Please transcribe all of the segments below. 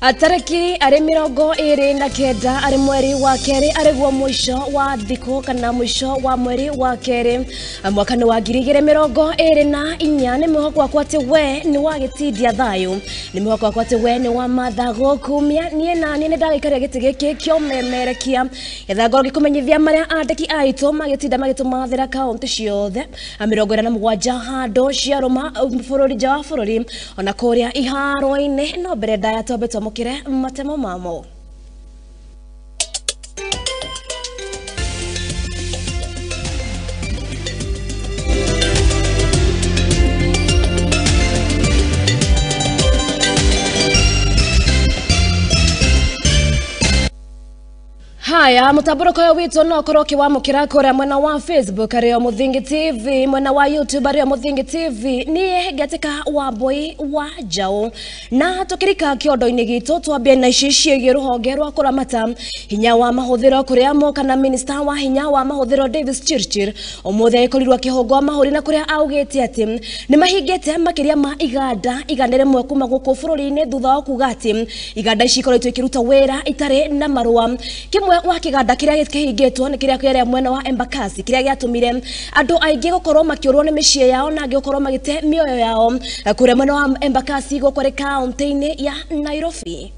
Atariki ari mirongo iri na kenda ari mweri wa keri ari guo mwisho wa thiko kana mwisho wa mweri wa keri mwaka wa 2024 ni mwaka wa kwate we ni wa gitidia thayo ni mwaka wa kwate we ni wa mathago kumia nie na nie ndagikaria gitigiki kyo memerekia yathago gikumenyithia maria andiki aito magitinda magitumathira kaunti ciothe mirongo 47 hando ciaroma bururi ja bururi ona kuria iharo-ini no mbere ndaya tobeto mukire matemo mamo. Haya mutaburo kwa wito no koroki wa mukira kora mwena wa Facebook ario Muthingi TV mwena wa YouTube ario Muthingi TV ni gatika wa boy wa jao na tukirika kiondo-ini gitu twambie na icicie giruhonge rwa kuramata hinya wa mahuthiro kuria mo kana minister wa hinya wa mahuthiro Davis Chirchir omuthe ikorirwa kihongo mahuri na kuria augete ati ni mahingete makiria ma iganda igandere mwe kuma guku bururi-ini thutha wa kuga ati iganda ici ikoretwo ikiruta wira itare na marua kimwe wa kiganda kiria kihingetwo ni kiria kiria mwena wa Embakasi kiria giatumire andu aingi gukorwo makiurwo ni micii yao na angi gukorwo magite mioyo yao kuria mwena wa Embakasi gukore kaunti-ini ya Nairobi.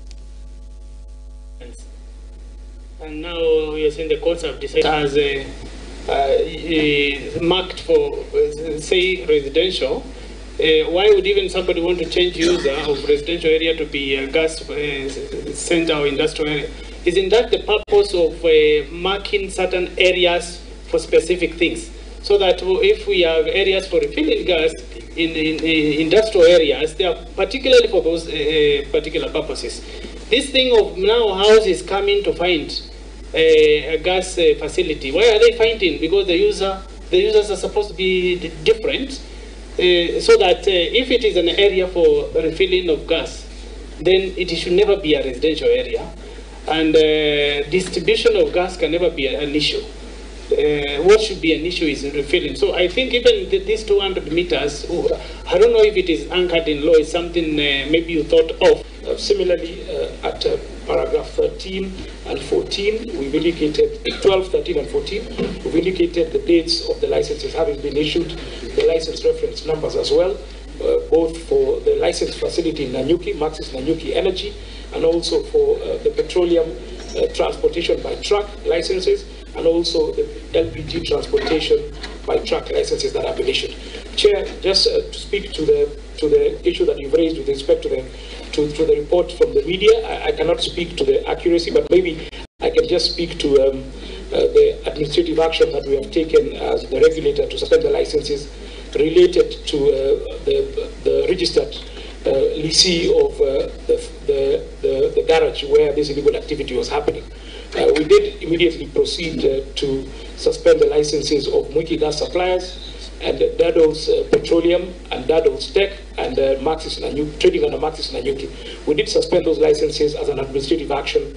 And now we are seeing the courts have decided as marked for say residential. Why would even somebody want to change user of residential area to be a gas center or industrial area? Isn't that the purpose of marking certain areas for specific things? So that if we have areas for refilling gas in industrial areas, they are particularly for those particular purposes. This thing of now houses coming to find a gas facility. Why are they finding? Because the users are supposed to be different. So that if it is an area for refilling of gas, then it should never be a residential area. And distribution of gas can never be an issue. What should be an issue is refilling. So I think even these 200 meters, I don't know if it is anchored in law, is something maybe you thought of. Similarly, at paragraph 13 and 14, we've indicated 12, 13 and 14, we've indicated the dates of the licenses having been issued, the license reference numbers as well, both for the licensed facility in Nanyuki, Maxis Nanyuki Energy, and also for the petroleum transportation by truck licenses, and also the LPG transportation by truck licenses that have been issued. Chair, just to speak to the issue that you've raised with respect to the report from the media, I cannot speak to the accuracy, but maybe I can just speak to the administrative action that we have taken as the regulator to suspend the licenses related to the registered lessee of the garage where this illegal activity was happening. We did immediately proceed to suspend the licenses of Mwaki gas suppliers and Dado's Petroleum and Dado's Tech and Maxis Nanyuki, trading under Maxis Nanyuki. We did suspend those licenses as an administrative action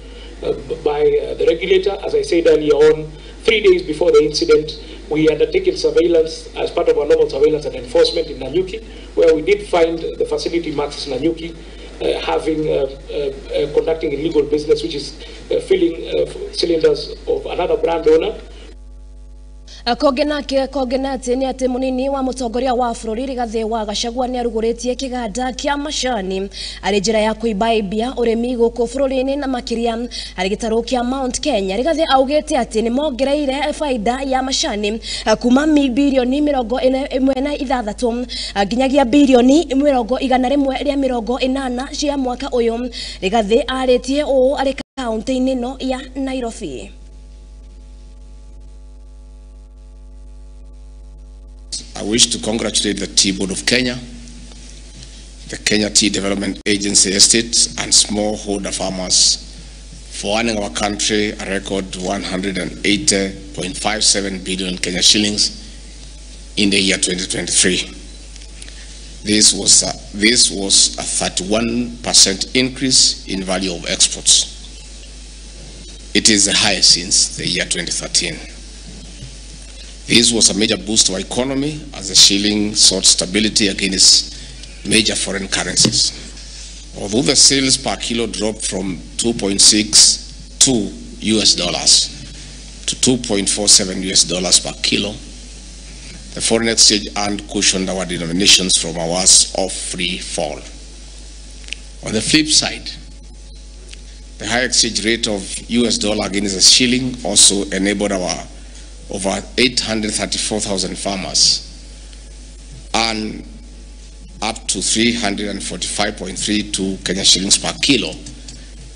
by the regulator. As I said earlier on, 3 days before the incident, we undertaken surveillance as part of our normal surveillance and enforcement in Nanyuki, where we did find the facility Maxis Nanyuki conducting illegal business, which is filling cylinders of another brand owner. Kogenate ni ati munini wa mutongoria wa bururi Rigathi wa Gachagua ni aruguritie kiganda kia macani ari njira ya kuibaibia urimi guku bururi-ini na makiria ari gitaru kia Mount Kenya. Rigathi augete ati ni mongereire faida ya macani kuma bilioni 1.6 nginyagia bilioni 180 cia mwaka uyu. Rigathi aritie uu ari kaunti-ini no ya Nairobi. I wish to congratulate the Tea Board of Kenya, the Kenya Tea Development Agency estates and smallholder farmers for earning our country a record 180.57 billion Kenya shillings in the year 2023. This was a 31% increase in value of exports. It is the highest since the year 2013. This was a major boost to our economy as the shilling sought stability against major foreign currencies. Although the sales per kilo dropped from $2.62 to $2.47 per kilo, the foreign exchange earned cushioned our denominations from hours of free fall. On the flip side, the high exchange rate of US dollar against the shilling also enabled our over 834,000 farmers earn up to 345.32 Kenya shillings per kilo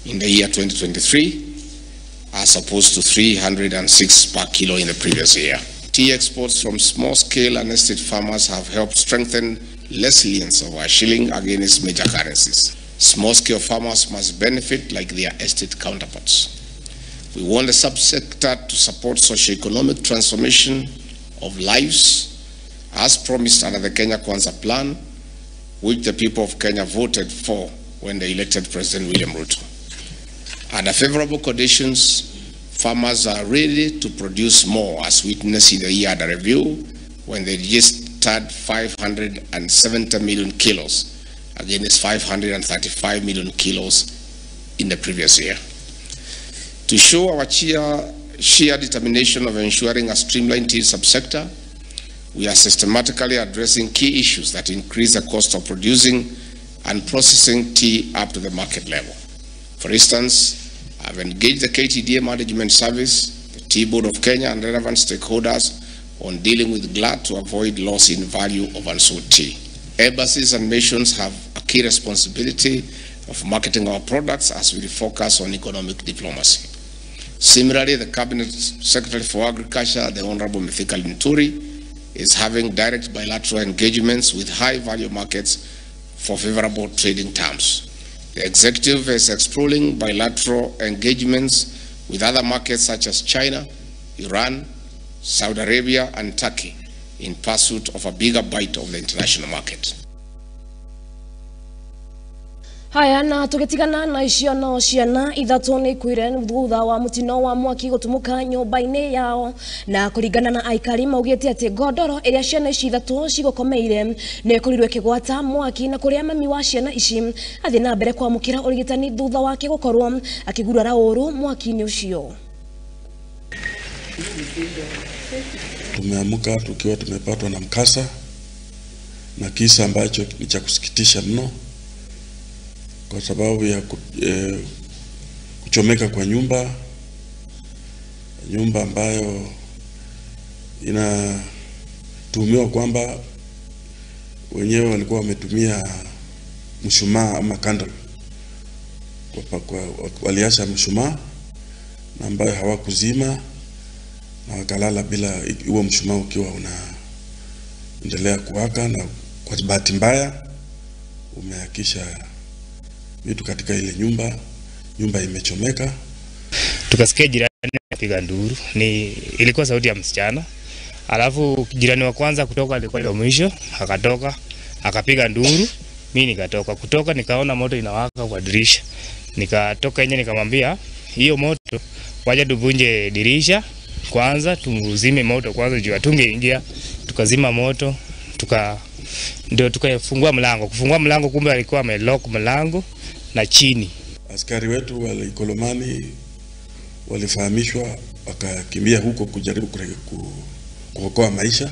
in the year 2023, as opposed to 306 per kilo in the previous year. Tea exports from small-scale and estate farmers have helped strengthen resilience of our shilling against major currencies. Small-scale farmers must benefit like their estate counterparts. We want the subsector to support socio-economic transformation of lives, as promised under the Kenya Kwanza plan, which the people of Kenya voted for when they elected President William Ruto. Under favorable conditions, farmers are ready to produce more, as witnessed in the year under review, when they registered 570 million kilos against 535 million kilos in the previous year. To show our sheer determination of ensuring a streamlined tea subsector, we are systematically addressing key issues that increase the cost of producing and processing tea up to the market level. For instance, I've engaged the KTDA Management Service, the Tea Board of Kenya, and relevant stakeholders on dealing with GLAD to avoid loss in value of unsold tea. Embassies and nations have a key responsibility of marketing our products as we focus on economic diplomacy. Similarly, the Cabinet Secretary for Agriculture, the Honorable Mituthuko is having direct bilateral engagements with high-value markets for favorable trading terms. The executive is exploring bilateral engagements with other markets such as China, Iran, Saudi Arabia, and Turkey in pursuit of a bigger bite of the international market. Haya na tugetigana na icio no ciana ithatu ni kwire thutha wa mutino wa mwaki gutumuka nyumba-ini yao, na kuringana na aikari maugite ati godoro iria ciana ici ithatu cigukomeire ne kurirwe kigwata mwaki, na kuria mami wa ciana ici athi na mbere kwamukira urigitani thutha wake gukorwo akigurara uru mwaki-ini ucio. Tumeamuka tukiwa tumepatwa na mkasa na kisa ambacho ni cha kusikitisha mno, kwa sababu ya kuchomeka kwa nyumba ambayo inatuhumiwa kwamba wenyewe walikuwa wametumia mshumaa ama candle, waliasha mshumaa na ambayo hawakuzima na wakalala bila huo mshumaa ukiwa unaendelea kuwaka, na kwa bahati mbaya umeakisha vitu katika ile nyumba imechomeka. Tukasikia jirani anapiga nduru, ilikuwa sauti ya msichana. Alafu jirani wa kwanza kutoka alikuwa ndio mwisho, akatoka akapiga nduru. Mimi nikatoka nikaona moto inawaka kwa dirisha. Nikatoka nje nikamwambia hiyo moto waje tuvunje dirisha kwanza, tuzime moto kwanza juu atungeingia. Tukazima moto, ndio tukafungua mlango. Kufungua mlango kumbe alikuwa amelock mlango na chini. Askari wetu wale Kolomani walifahamishwa, wakakimbia huko kujaribu kuokoa maisha,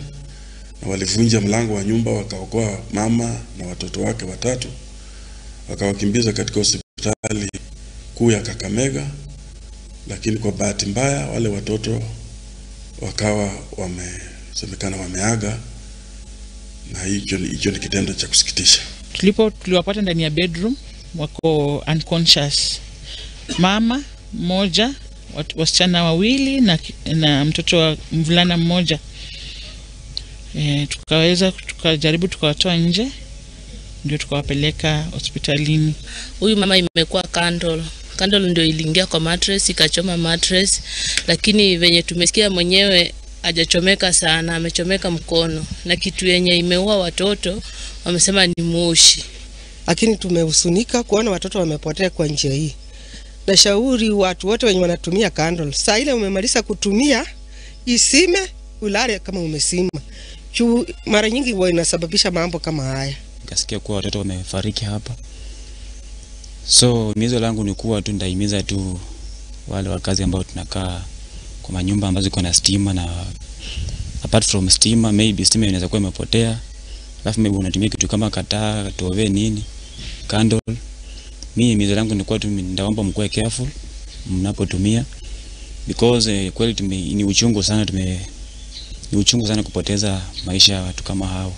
na walivunja mlango wa nyumba wakaokoa mama na watoto wake watatu, wakawakimbiza katika hospitali kuu ya Kakamega, lakini kwa bahati mbaya wale watoto wakawa wamesemekana wameaga, na hicho ni kitendo cha kusikitisha. Tuliwapata ndani ya bedroom wako unconscious, mama mmoja, wasichana wawili na mtoto wa mvulana mmoja. Tukajaribu tukawatoa nje, ndio tukawapeleka hospitalini. Huyu mama imekuwa candle ndio iliingia kwa mattress ikachoma mattress, lakini venye tumesikia mwenyewe hajachomeka sana, amechomeka mkono, na kitu yenye imeua watoto wamesema ni moshi. Lakini tumehusunika kuona watoto wamepotea kwa njia hii. Na shauri watu wote wenye wanatumia candle, saa ile umemaliza kutumia isime ulale kama umesima. Mara nyingi huwa inasababisha mambo kama haya. Nikasikia kuwa watoto wamefariki hapa. So mizo langu ni kuwa tu ndaimiza tu wale wakazi ambao tunakaa kwa manyumba ambazo ziko na stima, na apart from stima, maybe stima inaweza kuwa imepotea, alafu maybe unatumia kitu kama kataa, tove nini, candle. Mimi mizo langu ni kuwa tu ndaomba mkuwe careful mnapotumia, because kweli ni uchungu sana, ni uchungu sana kupoteza maisha ya watu kama hao.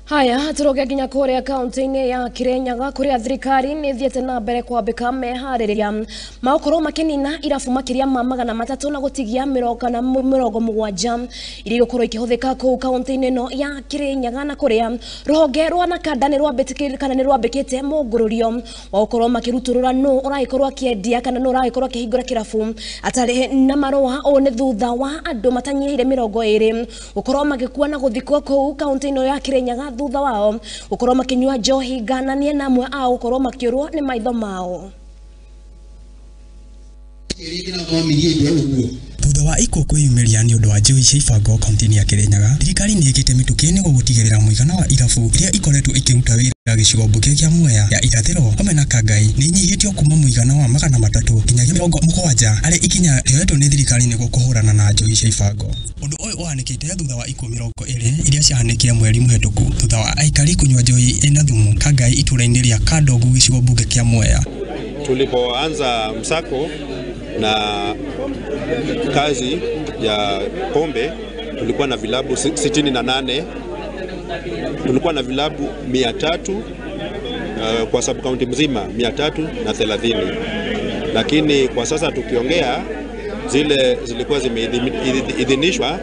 Haya, turoge ginya kuria kaunti-ini ya Kirinyaga kuria thirikari ni thiete na mbere kwambika mehariria maukoro makinina irabu makiria ma 300 na gutigia 70 iria gukorwo ikihuthika kuu kaunti-ini no ya Kirinyaga, na kuria ruhonge rwa nakanda ni rwambitikire kana ni rwambikite mugururio wa gukorwo makiruturura no uraikorwo akiendia kana no uraikorwo akihingura kirabu atari na marua o ni thutha wa andu matanyihire 20 gukorwo magikua na guthikwo kuu kaunti-ini ya Kirinyaga thutha wao gukorwo makinyua njohi gananie na amwe ao gukorwo makiurwo ni maitho mao. Thutha wa iko kwiyumiria ni undu wa njohi cia ibango kaunti-ini ya Kirinyaga, thirikari ni ikite mituki-ini gugutigirira muigana wa irabu iria ikoretwo ikiruta wira gicigo mbuke kia Mwea ya irathiro hamwe na Kangai ni nyihitio kuma muigana wa 300 nginyagia 70 ari ikinya rioetwo ni thirikari ni kuhurana na njohi cia ibango. Undu uyu uhanikite thutha wa iko 20 iria ciahanikire mweri muhituku thutha wa aikari kunywa njohi ina thumu Kangai itura-ini ria Kandogu gicigo mbuke kia Mwea. Tulipoanza msako na kazi ya pombe, tulikuwa na vilabu 68, tulikuwa na vilabu 300 kwa sub county mzima 330, lakini kwa sasa tukiongea zile zilikuwa zimeidhinishwa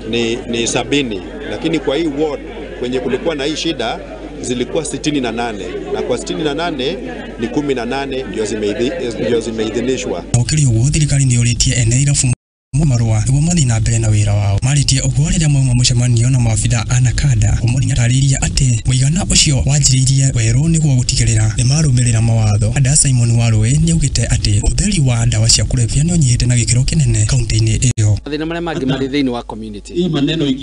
ni 70, lakini kwa hii ward kwenye kulikuwa na hii shida zilikuwa 68, na kwa 68 ni 18 ndio zimeidhinishwa. Ukiri uguo thirikari ni uritie ene irabu marua niguo mathi na mbere na wira wao. Maritie uguo riria mauma mucemanio na maabitha a nakanda umuri atariria ati muigana ucio wanjiririe weru niguo gutigirira ni marumirira mawatho. Ada Simon Warwe ni augite ati utheri wa ndawa cia kulevya ni unyihite na gikiro kinene kaunti-ini iyo. Thina maria mangi mari thiini wa community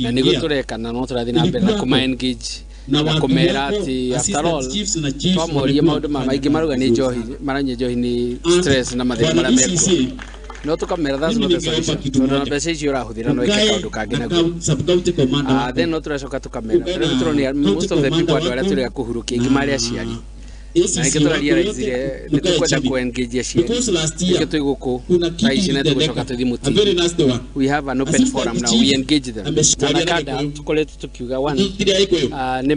na niguo turekana no turathi na mbere na kuma engage na kumera ati after all twamoria maundu maingi maruga ni njohi maranye njohi ni stress na mathina maria meko no tukamera that's not the solution no na mbeca icio urahuthira no ike kaundu kangi naguo then no turacoka tukamera turoni most of the people aria turi akuhurukia ingi mari aciari na nike turarealize ni tukwenda ku engage aciari nike tuiguku taici na tugucoka tuthi muti we have an open forum now we engage them na kada tukoletu tukiuga one ni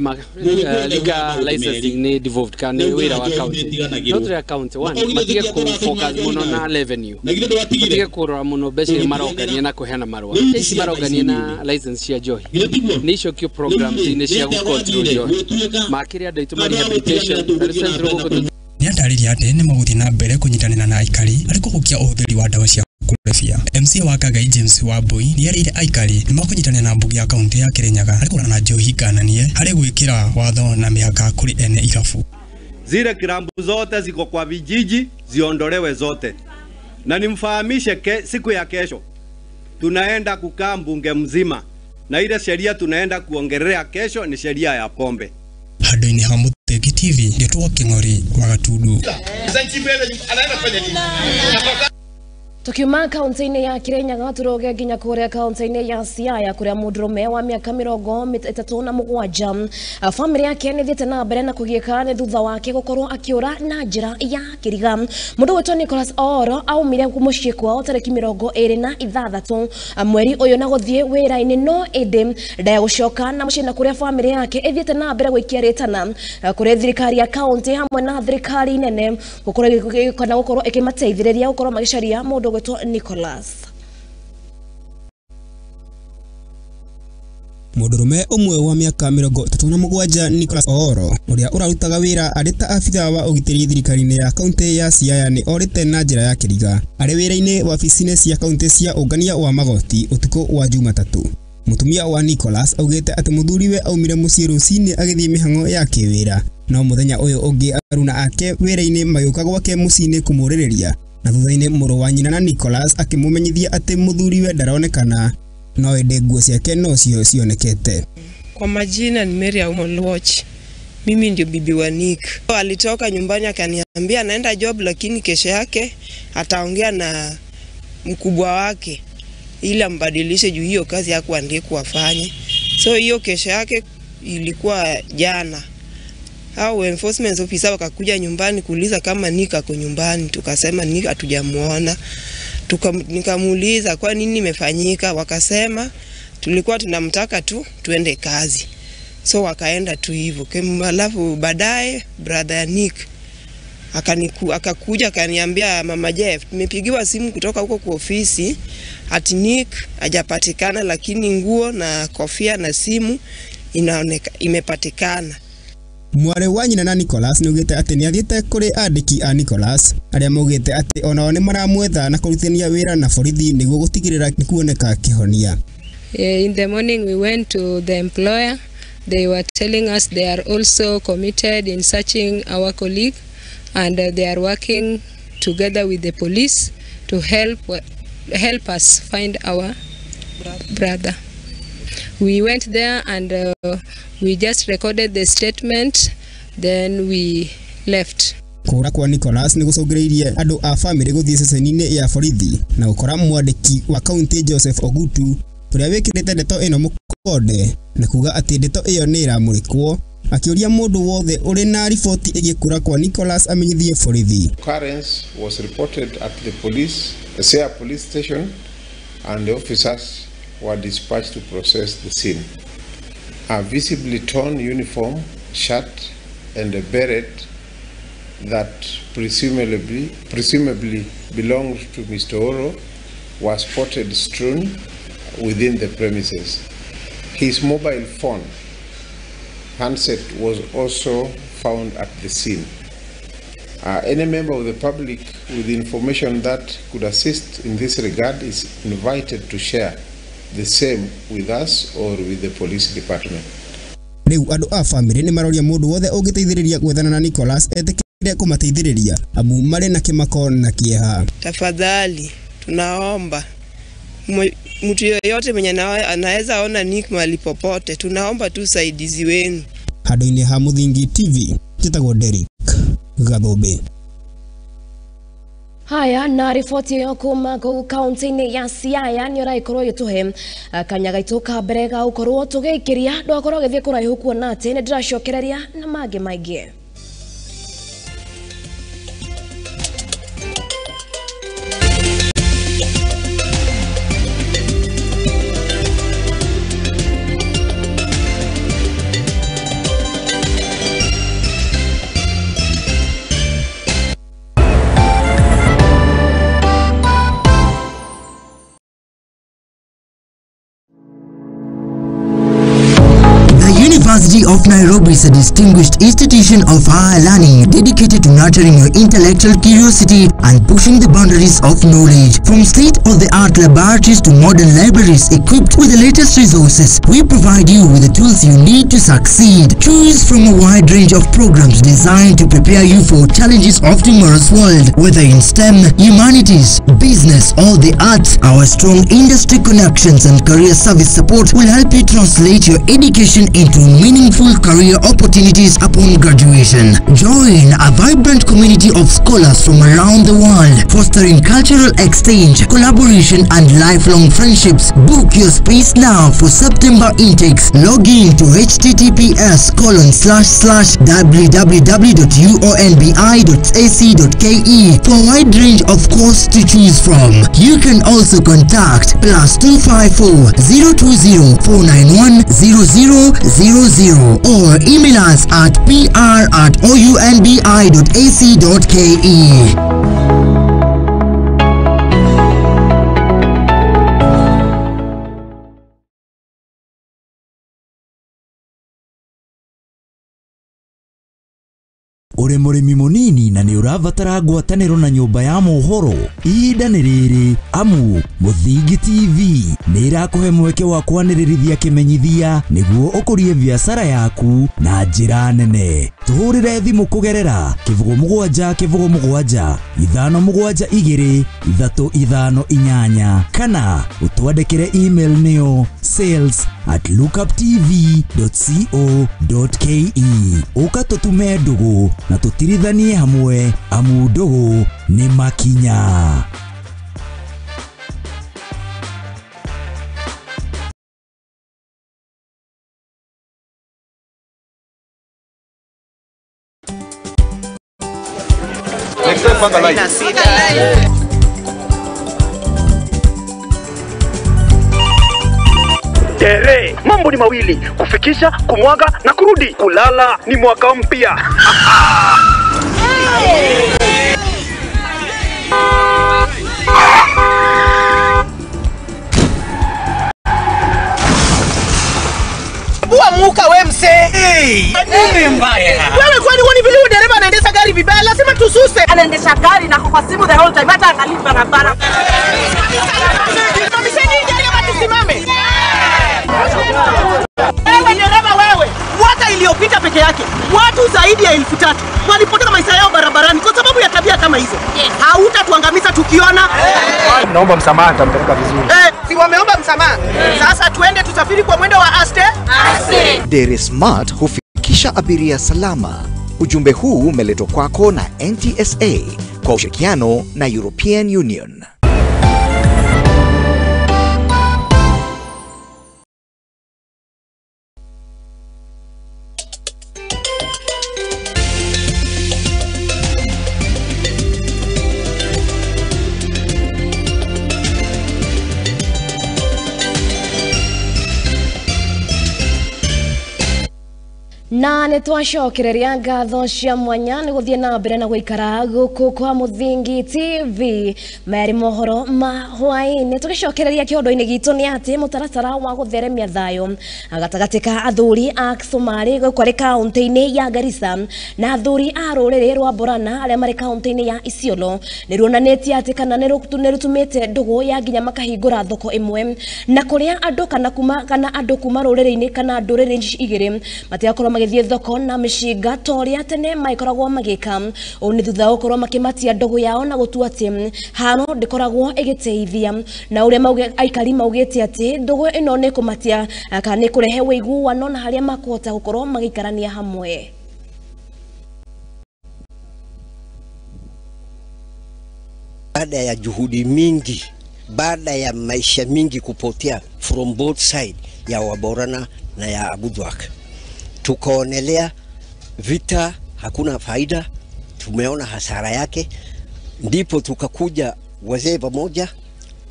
liga licensing ni devolved kan wira wa county no turi account one matige ku focus muno na revenue matige kurora muno besi marogania na kuhena marwa isi marogania na license cia johi ni icio kio programs ni cia ku control johi makiri andu itu mari rehabilitation ni atariria ati ni maguthi na mbere kunyitanira na aikari ari kuhukia uhuthiri wa ndawa cia kulevya. MC wa Kangai James Wambui ni arire aikari ni makunyitanira na mbugi ya kaunti ya Kirinyaga ari kurana njohi gananie hari gwikira watho na mihaka kuri ene irabu. Zile kirambu zote ziko kwa vijiji ziondolewe zote, na nimfahamishe siku ya kesho tunaenda kukaa mbunge mzima, na ile sheria tunaenda kuongelea kesho ni sheria ya pombe. Hado-ini ha Muthegi TV ngetwo King'ori wa Gatundu. Tukiuma kaunti-ini ya Kirinyaga turoge ginya kuria kaunti-ini ya Siaya kuria mundurume wa miaka 37 family yake ni thiete na mbere na kugieka ni thutha wake gukorwo akiura na njira ya kiriga. Mundu wetwo Nicholas Oro aumire mucii kwao tariki 26 mweri uyu na guthie wira-ini no indi ndaya gucoka na mucii na kuria family yake ithiete na mbere gwikia ritana kuria thirikari ya kaunti hamwe na thirikari nene gukorwo ikimateithiriria gukorwo magicaria mundu wetwo Nicholas. Mundurume umwe wa miaka 37 Nicholas Oro uria urarutaga wira ari ta afitha wa ugitiri thirikari-ini ya kaunti ya Siaya ni orite na njira ya kiriga ari wira-ini wabici-ini cia kaunti cia ungania wa magoti utuko wa Jumatatu. Mutumia wa Nicholas augite ati muthuriwe aumire mucii rucini agithie mihango ya kiwira no muthenya uyu ungi aruna ake wira-ini magioka gwake mucii-ini kumuririria na thutha-ini muru wa nyina na Nicholas akimumenyithia ati muthuriwe ndaronekana no ende nguo ciake no cio cionekete. Kwa majina ni Mary Aumolwoch Mimi ndio bibi wa Nick. Alitoka nyumbani akaniambia anaenda job, lakini kesho yake ataongea na mkubwa wake ili ambadilishe juu hiyo kazi yako andiko afanye. So hiyo kesho yake ilikuwa jana. Hao enforcement officer wakakuja nyumbani kuuliza kama Nick ako nyumbani. Tukasema Nick hatujamuona. Nikamuuliza kwa nini imefanyika, wakasema tulikuwa tunamtaka tu tuende kazi. So wakaenda tu hivyo. Alafu baadaye brother ya Nick akakuja akaniambia Mama Jeff, tumepigiwa simu kutoka huko kwa ofisi ati Nick hajapatikana, lakini nguo na kofia na simu imepatikana. Mware wa nyina na Nicholas nugite ati ni athiete kuri andiki a Nicholas aria mugite ati onao ni maramwetha na kurutithania wira na borithi niguo gutigirira kuoneka kihonia. In the morning we went to the employer. They were telling us they are also committed in searching our colleague, and they are working together with the police to help us find our brother. We went there and we just recorded the statement, then we left. Kura kwa Nicholas ni gucogereirie andu a family guthie ceceni-ini ya borithi na ukora mwandiki wa county Joseph Ogutu uria wikirite ndeto ino mukonde na kuga ati ndeto iyo ni iramurikwo akiuria mundu wothe uri na ripoti igikura kwa Nicholas amenyithie borithi. Occurrence was reported at the police station and the officers were dispatched to process the scene. A visibly torn uniform, shirt and a beret that presumably belonged to Mr. Oro was spotted strewn within the premises. His mobile phone handset was also found at the scene. Any member of the public with information that could assist in this regard is invited to share the same with us or with the police department. Riu andu a family ni maroria mundu wothe ungiteithiriria gwethana na Nicholas etikire kumateithiriria amu mari na kimako na kieha. Tafadhali tunaomba mtu yoyote mwenye anaweza ona Nick mahali popote, tunaomba tu saidizi wenu. Handu-ini ha Muthingi TV, njitagwo Derek Gathobe. Haya, na riboti yo kuma kaunti-ini ya Siaya ni uraikorwo gituhe kanyaga ituka mbere ga ukorwo tugikiria ndwakorwo githie kuraihu kuona ati ni ndiracokereria na mangĩ maingĩ. University of Nairobi is a distinguished institution of higher learning dedicated to nurturing your intellectual curiosity and pushing the boundaries of knowledge. From state-of-the-art laboratories to modern libraries equipped with the latest resources, we provide you with the tools you need to succeed. Choose from a wide range of programs designed to prepare you for challenges of tomorrow's world. Whether in STEM, humanities, business, or the arts, our strong industry connections and career service support will help you translate your education into meaningful career opportunities upon graduation. Join a vibrant community of scholars from around the world, fostering cultural exchange, collaboration, and lifelong friendships. Book your space now for September intakes. Log in to https://www.uonbi.ac.ke for a wide range of courses to choose from. You can also contact +254 020 491 0000 or email us at pr@ounbi.ac.ke. uri murimi munini na ni urabatara ngwataniro na nyumba ya mohoro ihinda ni riri amu Muthingi TV ni irakuhe mweke wa kwanirithia kimenyithia niguo ukurie biashara yaku na njira nene. Tuhurire thimu kugerera *7*7 572 kana utwandikire email niyo sales@lookuptv.co.ke. ukatutume ndugu na tutirithanie hamwe amu ndugu ni makinya. Tere, mambo ni mawili, kufikisha, kumwaga na kurudi. Kulala ni mwaka mpya. Muka we mse. Nini mbaya? Wewe kwani wani vile dereva anaendesha gari vibaya? Lazima tususe. Anaendesha gari na kwa simu the whole time hata angalia barabara. Mamisheni dereva tusimame. Wewe dereva wewe. Mwaka iliyopita peke yake watu zaidi ya 3,000 walipoteza maisha yao barabarani kwa sababu ya tabia kama hizo. Hautatuangamiza tukiona. Naomba msamaha, nitampeleka vizuri. Si wameomba msamaha. Sasa tuende tusafiri kwa mwendo wa aste. Dere Smart hufikisha abiria salama. Ujumbe huu umeletwa kwako na NTSA kwa ushirikiano na European Union. Na nitwacokereria ngatho cia mwanya ni guthie na mbere na guikara guku kwa Muthingi TV. Meri Mohoro Hwai-Ini tugicokereria kiondo-ini gitu ni ati mutaratara wa gutheremia thayo agatagati ka athuri a Somali kwari kaunti-ini ya Garissa na athuri a ruriri rwa Borana aria mari kaunti-ini ya Isiolo ni ruonanetie ati kana ni rutumite ndugu ya nginya makahingura thoko imwe na kuria andu kana andu kuma ruriri-ini kana nduriri igiri matiakorwo magithie thoko na mishinga toria tene maikoragwo magika oni thutha ukorwo makimatia ndugu yao na gutua ati hano ndikoragwo igiteithia na uria aikari maugite ati ndugu ino ni kumatia kana ni kurehe wiguano na haria makuhota gukorwo magikarania hamwe. Baada ya juhudi mingi, baada ya maisha mingi kupotea from both side ya Waborana na ya Abudwak, tukaonelea vita hakuna faida, tumeona hasara yake, ndipo tukakuja wazee pamoja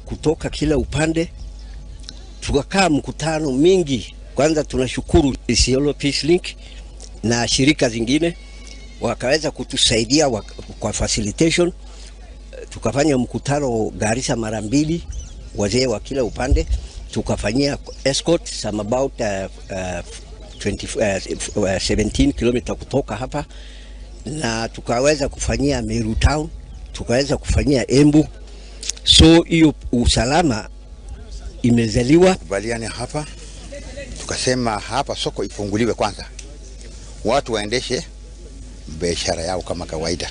kutoka kila upande, tukakaa mkutano mingi. Kwanza tunashukuru Isiolo Peace Link na shirika zingine wakaweza kutusaidia kwa facilitation. Tukafanya mkutano Garissa mara 2, wazee wa kila upande, tukafanyia escort some about 17 km kutoka hapa, na tukaweza kufanyia Meru Town, tukaweza kufanyia Embu. So hiyo usalama imezaliwa. Kubaliane hapa, tukasema hapa soko ifunguliwe kwanza, watu waendeshe biashara yao kama kawaida.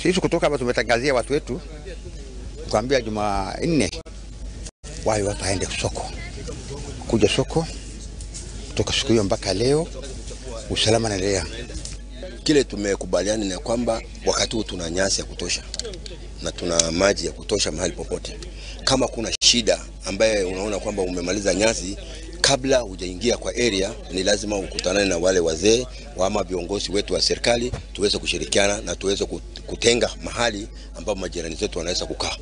Sisi kutoka hapa tumetangazia watu wetu kuambia Jumanne wao watu waende soko, kuja soko. Kutoka siku hiyo mpaka leo usalama unaendelea. Kile tumekubaliana ni kwamba wakati huu tuna nyasi ya kutosha na tuna maji ya kutosha mahali popote. Kama kuna shida ambaye unaona kwamba umemaliza nyasi, kabla hujaingia kwa area ni lazima ukutane na wale wazee ama viongozi wetu wa serikali, tuweze kushirikiana na tuweze kutenga mahali ambapo majirani zetu wanaweza kukaa.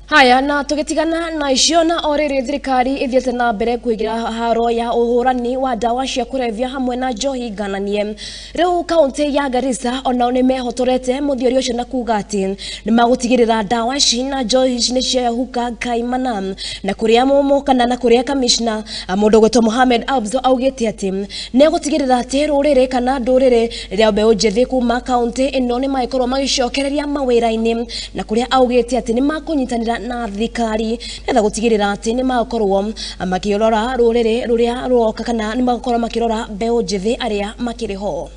Haya na tugitigana na icio na oriri thirikari ithiete na mbere kuigira haro ya uhurani wa dawa cia kurevya hamwe na njohi ngananie. Riu kaunti ya Garissa ona ni mehotorete muthiori ucio na kuga ati ni magutigirira dawa ici na njohi ici ni cia huka kaimana na kuria mumu kana na kuria kamishna mundu gwetwo Mohamed Abzo augite ati ni gutigirira ati ruriri kana nduriri ria mbeũ njithi kuma kaunti ino ni maikorwo magicokereria mawira-ini na kuria augite ati ni makunyitanira na thikari netha gutigirira ati ni makorwo makirora ruriri ruria ruoka kana ni makorwo makirora mbeũ njithi aria makiriho.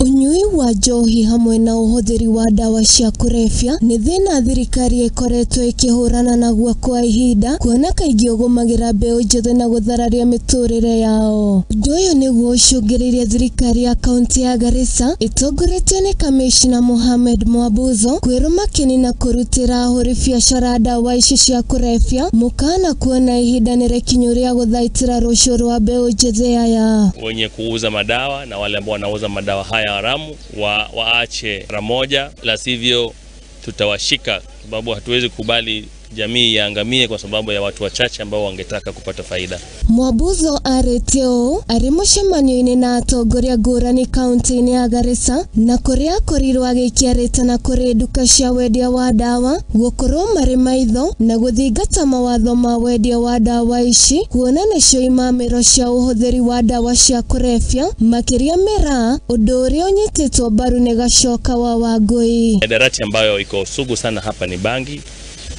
Unyui wa njohi hamwe na uhuthiri wa dawa cia kurefya ni thina thirikari ikoretwo ikihurana naguo kwa ihinda, kuona kaingĩ ũgũmagira mbeũ njĩthĩ na guthararia miturire yao. Ũndũ ũyũ nĩguo ũcũngĩrĩirie thirikari ya kaunti ya Garissa itongoretio ni kamishna Mohamed Mwabuzo kwĩrũma kĩnina kũrutĩra ahũri biacara dawa ici cia kurefya mũkana kuona ihinda nĩrekinyu rĩa gũthaitĩra rũciũ rwa mbeũ njĩthĩ aya. Wenye kuuza madawa na wale ambao wanauza madawa haya haramu waache mara moja, la sivyo tutawashika, sababu hatuwezi kubali jamii yaangamie kwa sababu ya watu wachache ambao wangetaka kupata faida. Mwabuzo aretio ari mucemanio-ini na atongoria ngũrani kaunti-ini ya Garissa na kuria akorirwo agĩikia na kũrĩ nduka cia wendia wa dawa gũkorwo marĩ maitho na gũthingata mawatho ma wendia wa dawa ici, kuona nĩcio imamĩro cia ũhũthĩri wa dawa cia kurefya makĩria miraa, ũndũ ũrĩa ũnyitĩtwo mbaru nĩ Gacoka wa Wangui. Mihadarati ambayo iko sugu sana hapa ni bangi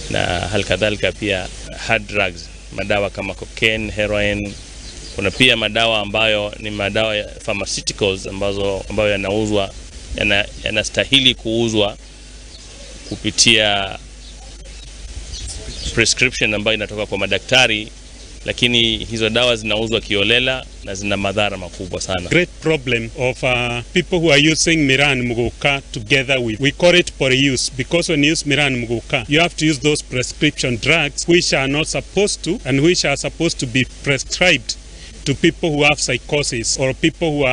na halikadhalika pia hard drugs, madawa kama cocaine, heroin. Kuna pia madawa ambayo ni madawa ya pharmaceuticals ambayo yanauzwa, yanastahili kuuzwa kupitia prescription ambayo inatoka kwa madaktari, lakini hizo dawa zinauzwa kiolela na zina madhara makubwa sana. Great problem of people who are using miraa and muguka together we call it polyuse, because when you use miraa and muguka you have to use those prescription drugs which are not supposed to and which are supposed to be prescribed to people who have psychosis or people who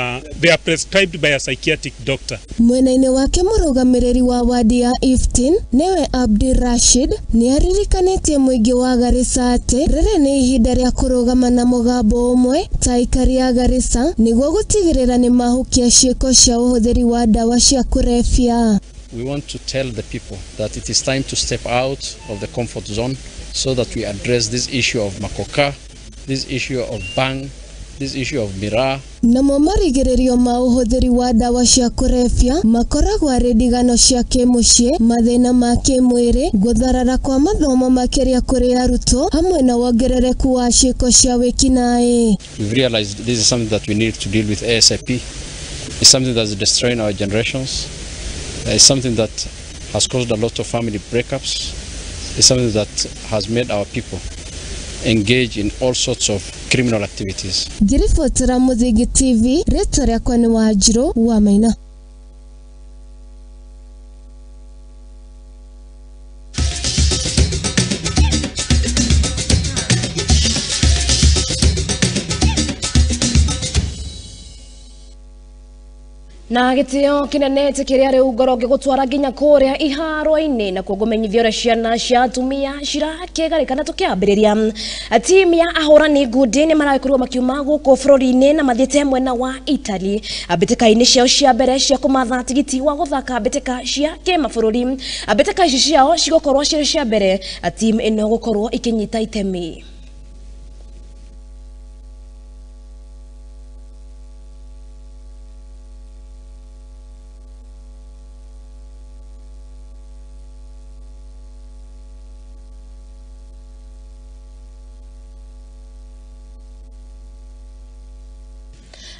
they are prescribed by a psychiatric doctor. Mwena-ini wake mũrũgamĩrĩri wa wadi ya Iftin newe Abdi Rashid ni aririkanĩtie mũingĩ wa Garissa atĩ rĩrĩ nĩ ihinda rĩa kũrũgama na mũgambo ũmwe ta aikari ya Garissa nĩguo gũtigĩrĩra nĩ mahukia ciĩko cia ũhũthĩri wa dawa cia kurefya. We want to tell the people that it is time to step out of the comfort zone so that we address this issue of makoka, this issue of bang, this issue of miraa. Namo marigĩrĩrio ma ũhũthĩri wa dawa cia kurefya makoragwo arĩ ndigano cia kĩmũciĩ, mathĩna ma kĩmwĩrĩ, gũtharara kwa mathomo makĩria kũrĩ arutwo hamwe na wongerereku wa ciĩko cia wĩkinaĩ. We've realized this is something that we need to deal with ASAP. It's something that's destroying our generations. It's something that has caused a lot of family breakups. It's something that has made our people engage in all sorts of criminal activities. Ngiribotera Muthingi TV, rĩtwa rĩakwa nĩ Wanjirũ wa Maina. Na gitio kinene tikiria riu ngoro ngigutwara nginya kuria iharo-ini na kugumenyithia uria ciana cia atumia cirakigarikana tukiambiriria. Timu ya ahurani ngundi ni marakorwo makiuma guku bururi-ini na mathiete mwena wa Italy mbĩtĩka-inĩ ciao cia mbere cia kumatha tigiti wa guthaka mbĩtĩka cia kĩmabũrũri. Mbĩtĩka ici ciao cigũkorwo cirĩ cia mbere timu ĩno gũkorwo ikinyita itemi.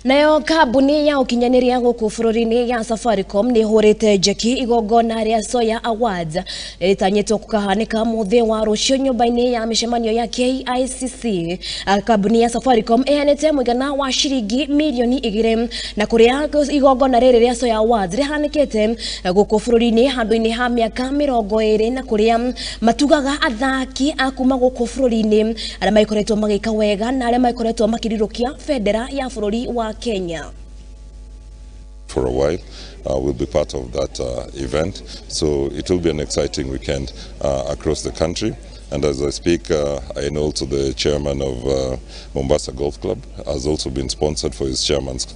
Nayo kambuni ya ukinyaniria guku bururi-ini ya Safaricom ni hurite jeki igongona ria Soya Awards ritanyitwo kukahanika muthi wa rucio nyumba-ini ya mishemanio ya KICC. Kambuni ya Safaricom ihanite mũigana wa ciringi milioni 2 na kuria igongona riri ria Soya Awards rihanikite guku bururi-ini handu-ini ha miaka 20 na kuria matugaga athaki akuma guku bururi-ini aria maikoretwo magika wega na aria maikoretwo makirirukia bendera ya bururi wa Kenya. for a while. Will be part of that event. So it will be an exciting weekend across the country. And as I speak, I know also the chairman of Mombasa Golf Club has also been sponsored for his chairman's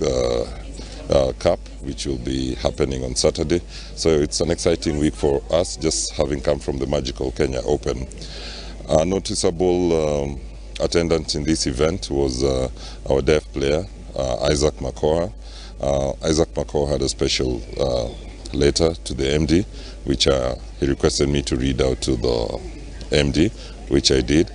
cup, which will be happening on Saturday. So it's an exciting week for us, just having come from the magical Kenya Open. A noticeable attendant in this event was our deaf player, Isaac Makoha. Isaac Makoha had a special letter to the MD, which he requested me to read out to the MD, which I did.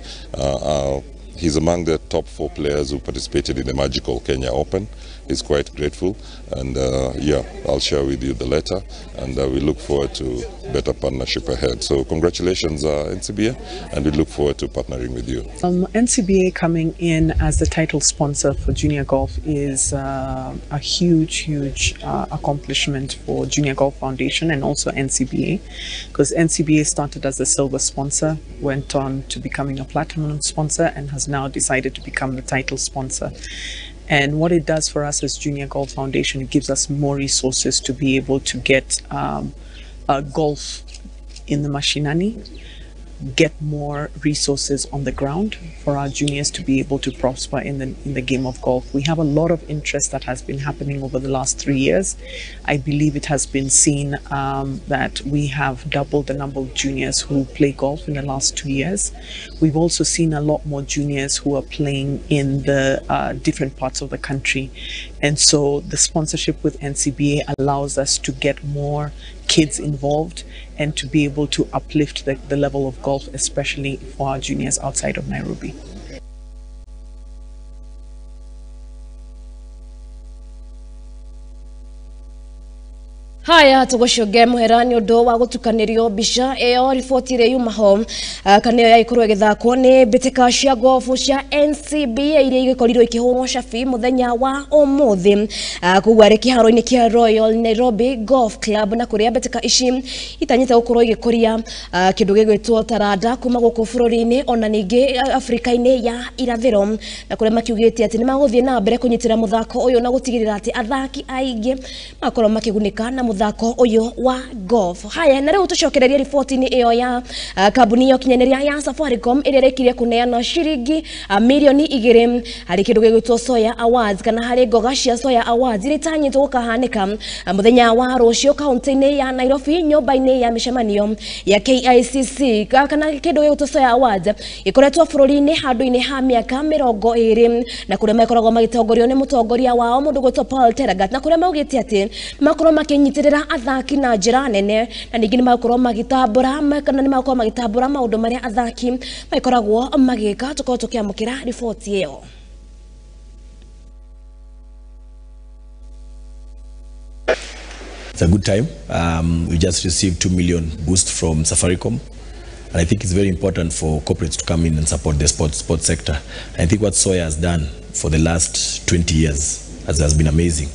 He's among the top 4 players who participated in the magical Kenya Open. He's quite grateful, and yeah, I'll share with you the letter, and we look forward to better partnership ahead. So congratulations, NCBA, and we look forward to partnering with you. NCBA coming in as the title sponsor for junior golf is a huge accomplishment for Junior Golf Foundation and also NCBA, because NCBA started as a silver sponsor, went on to becoming a platinum sponsor, and has now decided to become the title sponsor. And what it does for us as Junior Golf Foundation, it gives us more resources to be able to get golf in the mashinani, get more resources on the ground for our juniors to be able to prosper in the game of golf. We have a lot of interest that has been happening over the last 3 years. I believe it has been seen that we have doubled the number of juniors who play golf in the last 2 years. We've also seen a lot more juniors who are playing in the different parts of the country. And so the sponsorship with NCBA allows us to get more kids involved and to be able to uplift the level of golf, especially for our juniors outside of Nairobi. Haya tugocoge muherani undu wa gutukanirio bica iyo riboti ire yuma ho kana ya ikorwo igithakwo ni bitika cia golf cia NCBA iria igikorirwo ikihurwo cabi muthenya wa umuthi kugwa ri kiharo-ini kia Royal Nairobi Golf Club, na kuria bitika ici itanyita gukorwo igikuria kindu gigwitwo taranda kuma guku bururi-ini ona ningi Afrika-ini ya irathiro, na kuria makiugite ati ni maguthie na mbere kunyitira muthako uyu na gutigirira ati athaki aingi makorwo makigunika na muthako uyu wa golf. Haya, na riu tucokereria riboti-ini iyo ya kambuni yo kinyaneria ya Safaricom iria rekirie kuneana ciringi milioni 2 hari kindu gigwitwo Soya Awards, kana hari ngoga cia Soya Awards iria tanyitwo gukahanika muthenya wa rucio kaunti-ini ya Nairobi, nyumba-ini ya micemanio ya KICC. Kana kindu gigwitwo Soya Awards ikoretwo bururi-ini handu-ini ha miaka 20 na kuria makoragwo magitongorio ni mutongoria wao mundu gwitwo Paul Teragat, na kuria maugite ati makorwo makinyitirira athaki na njira nene, na ningi ni makorwo magitambura kana ni makorwo magitambura maundu maria athaki makoragwo magika. Tukorwo tukiamukira riboti iyo. It's a good time. We just received 2 million boost from Safaricom, and I think it's very important for corporates to come in and support the sports sector. And I think what Soya has done for the last 20 years has been amazing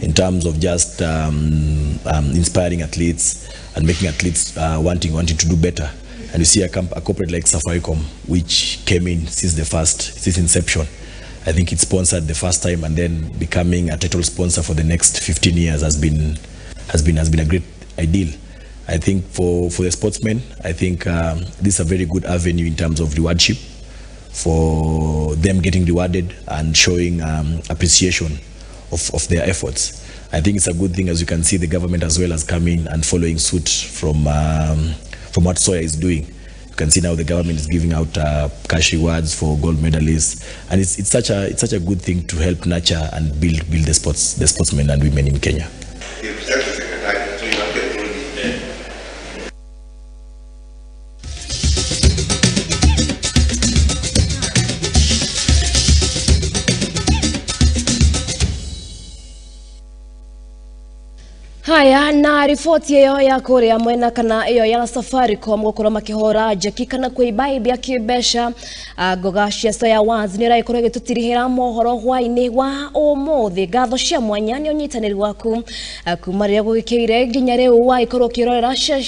in terms of just inspiring athletes and making athletes wanting to do better. And you see a corporate like Safaricom, which came in since inception. I think it sponsored the first time, and then becoming a title sponsor for the next 15 years has been a great ideal. I think for the sportsmen, I think this is a very good avenue in terms of rewardship for them getting rewarded and showing appreciation of their efforts. I think it's a good thing, as you can see, the government as well has come in and following suit from what Soya is doing. You can see now the government is giving out cash rewards for gold medalists, and it's such a good thing to help nurture and build the sportsmen and women in Kenya. Haya, na riboti iyo ya kuria mwena kana iyo ya Safaricom gukorwo makihora jeki kana kuibaibia kibesha ngoga cia Soya Awards ni raikorwo gitutirihira Mohoro Hwai-Ini wa umuthi. Ngatho cia mwanya ni unyitaniri waku kuma riria gugikire nginya riu wa ikorwo kirorera sheshe